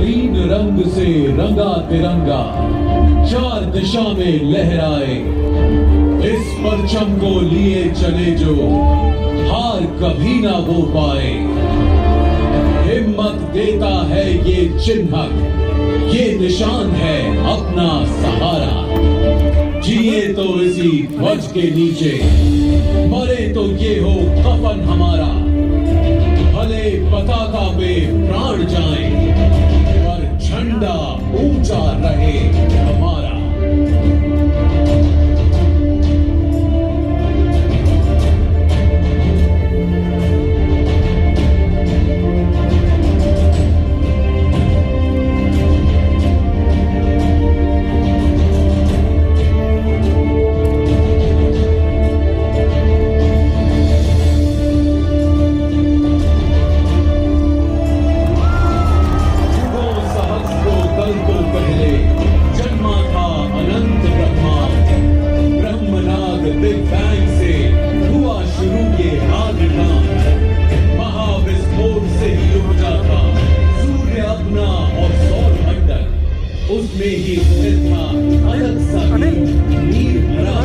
तीन रंग से रंगा तिरंगा चार दिशा में लहराए, इस परचम को लिए चले जो हार कभी ना वो पाए। हिम्मत देता है ये चिन्हक, ये निशान है अपना सहारा। जिए तो इसी ध्वज के नीचे, मरे तो ये हो कफन हमारा। भले पताका पे प्राण जाए, पर झंडा ऊंचा रहे हमारा। उसमें ही स्थिर था अलग सा नीर भरा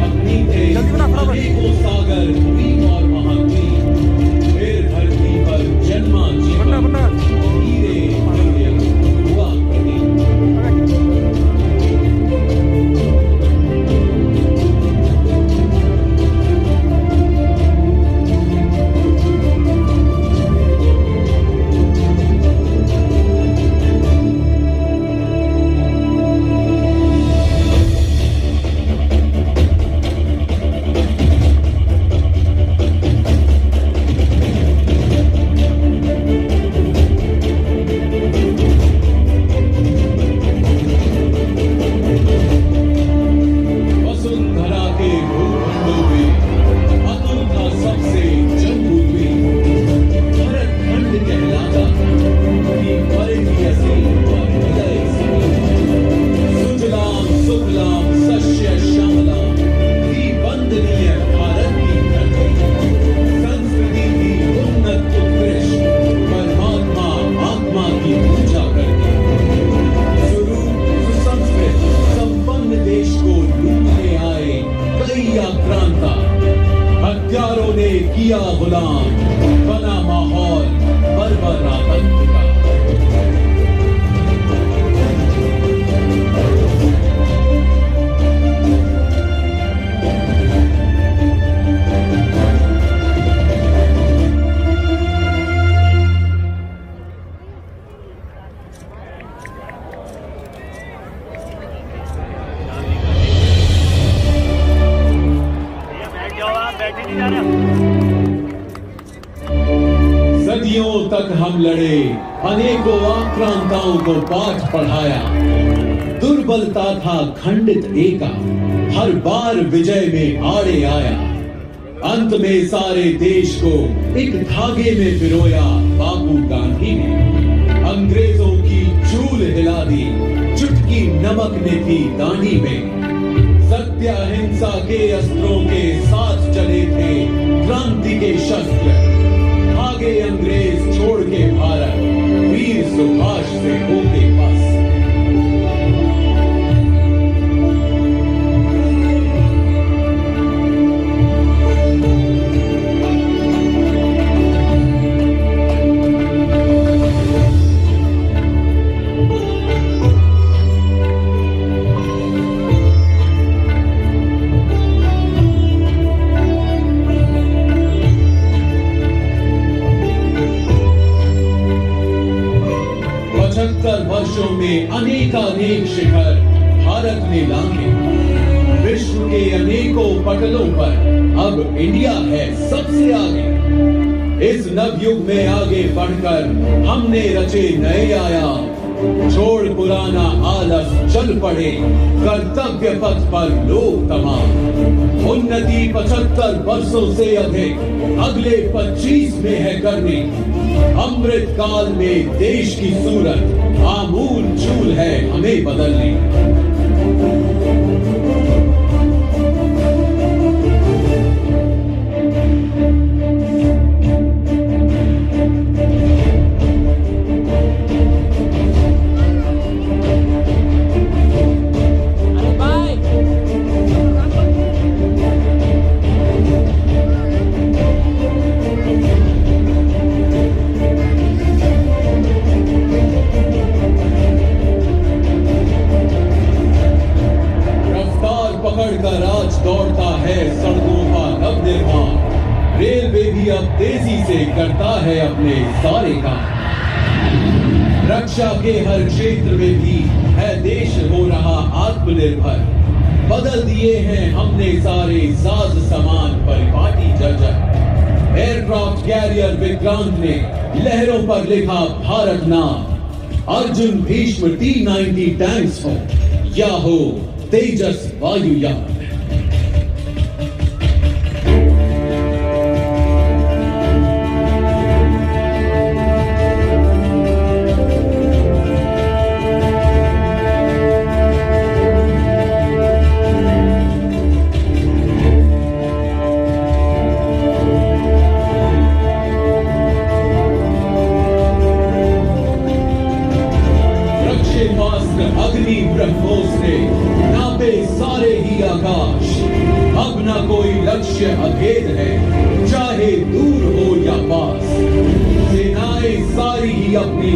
अपनी थे अनेकों सागर द्वीप और महाद्वीप। फिर धरती पर जन्मा जीवन धीरे धीरे हुआ प्रतीक। हत्यारों ने किया गुलाम, बना माहौल बर्बर आतंक का। सदियों तक हम लड़े, अनेकों आक्रांताओं को पाठ पढ़ाया। दुर्बलता था खंडित एका, हर बार विजय में आड़े आया। अंत में सारे देश को एक धागे में पिरोया बाबू गांधी ने। अंग्रेजों की चूल हिला दी, चुटकी नमक ने थी दाढ़ी में। सत्य अहिंसा के अस्त्रों के साथ चले थे क्रांति के शस्त्र। भागे अंग्रेज छोड़ के भारत, वीर सुभाष से होके बस। वर्षों में अनेकानेक शिखर भारत ने लांघे। विश्व के अनेकों पटलों पर अब इंडिया है सबसे आगे। इस नवयुग में आगे बढ़कर हमने रचे नए आयाम। छोड़ पुराना आलस, चल पड़े कर्तव्य पथ पर लोग तमाम। उन्नति 75 वर्षों से अधिक अगले 25 में है करनी। अमृत काल में देश की सूरत आमूल चूल है हमें बदलनी। काम। रक्षा के हर क्षेत्र में भी है देश हो रहा आत्मनिर्भर। बदल दिए हैं हमने सारे साज सामान परिपाटी जर्जर। एयरक्राफ्ट कैरियर विक्रांत ने लहरों पर लिखा भारत नाम। अर्जुन भीष्म T-90 टैंक्स हो या हो तेजस वायुयान। अग्नि ब्रह्मोस ने नापे सारे ही आकाश। अब न कोई लक्ष्य अभेद है, चाहे दूर हो या पास। सेनाएं सारी ही अपनी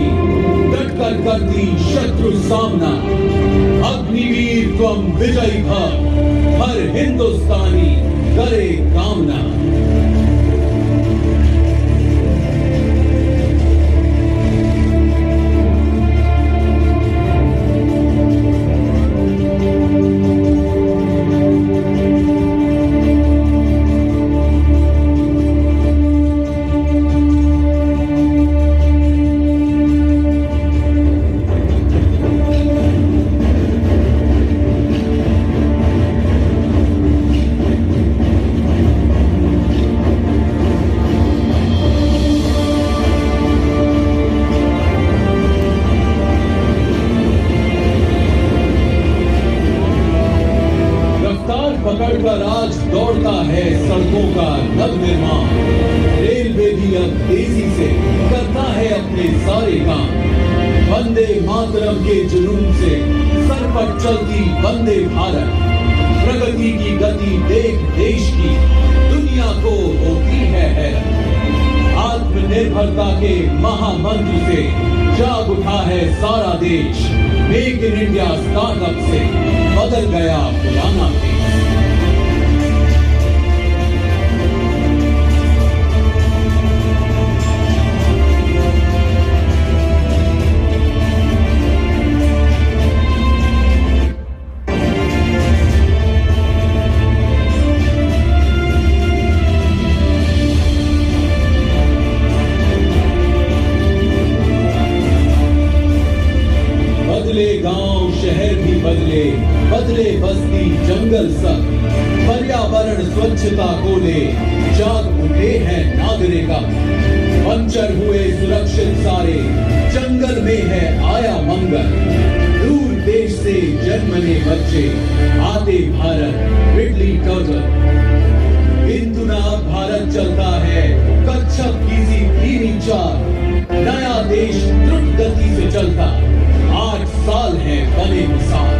डटकर करती शत्रु सामना। अग्निवीर त्वम विजयी भव, हर हिंदुस्तानी करे कामना। पकड़कर आज दौड़ता है सड़कों का नव निर्माण। रेलवे भी अब तेजी से करता है अपने सारे काम। वंदे मातरम के जुनून से सर पर चलती वंदे भारत। प्रगति की गति देख देश की दुनिया को होती है हैरत। आत्मनिर्भरता के महामंत्र से जाग उठा है सारा देश। मेक इन इंडिया स्टार्टअप से बदल गया पुराना देश। बदले गांव शहर भी बदले, बदले बस्ती जंगल सब। पर्यावरण स्वच्छता को ले जाग उठे हैं नागरिक। पंचर हुए सुरक्षित सारे, जंगल में है आया मंगल। दूर देश से जन्मने बच्चे आते भारत इटली टर्टल। किंतु ना भारत चलता है कच्छप की सी धीमी चाल। नया देश द्रुत गति से चलता 8 साल है बने मिसाल।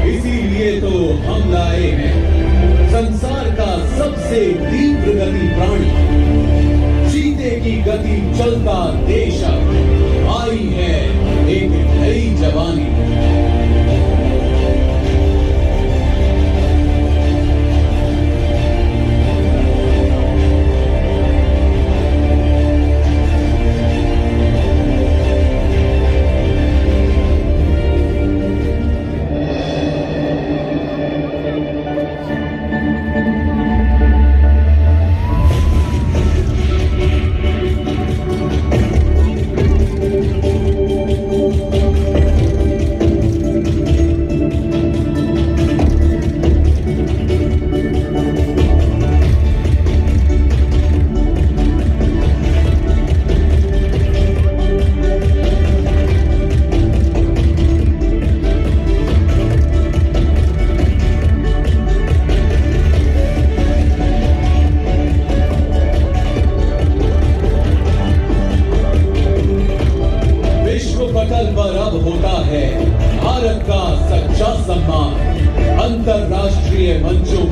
इसीलिए तो हम लाए हैं संसार का सबसे तीव्र गति प्राणी। चीते की गति चलता देश अब आई है एक नई जवानी।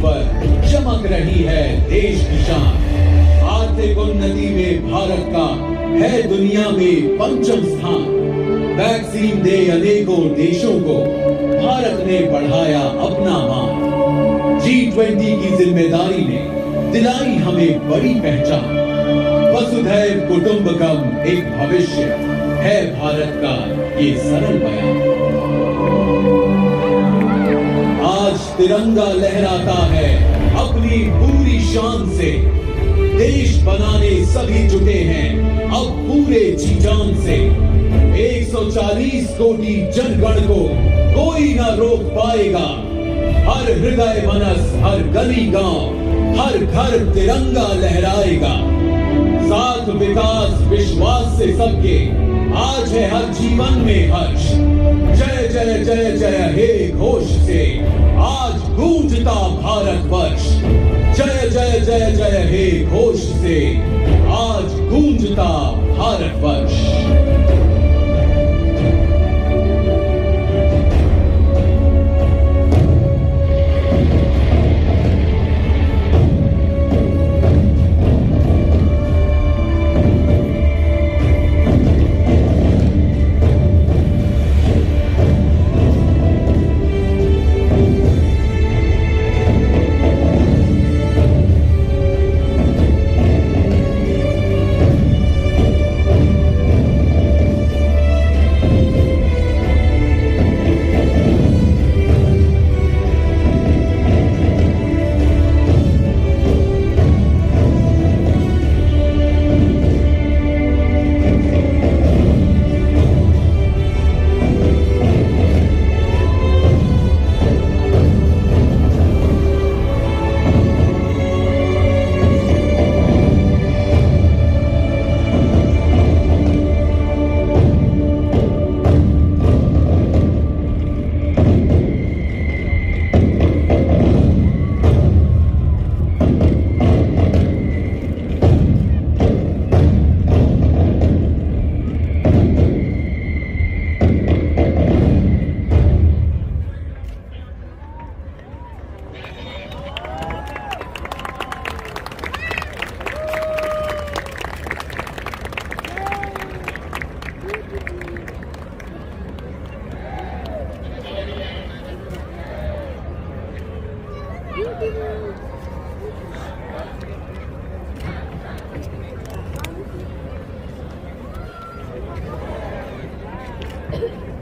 पर चमक रही है देश की शान। आर्थिक उन्नति में भारत का है दुनिया में पंचम स्थान। वैक्सीन दे अनेकों देशों को भारत ने बढ़ाया अपना मान। G20 की जिम्मेदारी ने दिलाई हमें बड़ी पहचान। वसुधैव कुटुंबकम एक भविष्य है भारत का ये सरल बयान। आज तिरंगा लहराता है अपनी पूरी शान से। देश बनाने सभी जुटे हैं अब पूरे जी जान से। 140 कोटि जनगण को कोई ना रोक पाएगा। हर हृदय मनस, हर गली गांव, हर घर तिरंगा लहराएगा। साथ विकास विश्वास से सबके आज है हर जीवन में हर्ष। जय जय जय जय हे घोष से आज गूंजता भारतवर्ष। जय जय जय जय हे घोष से आज गूंजता भारतवर्ष। Thank you.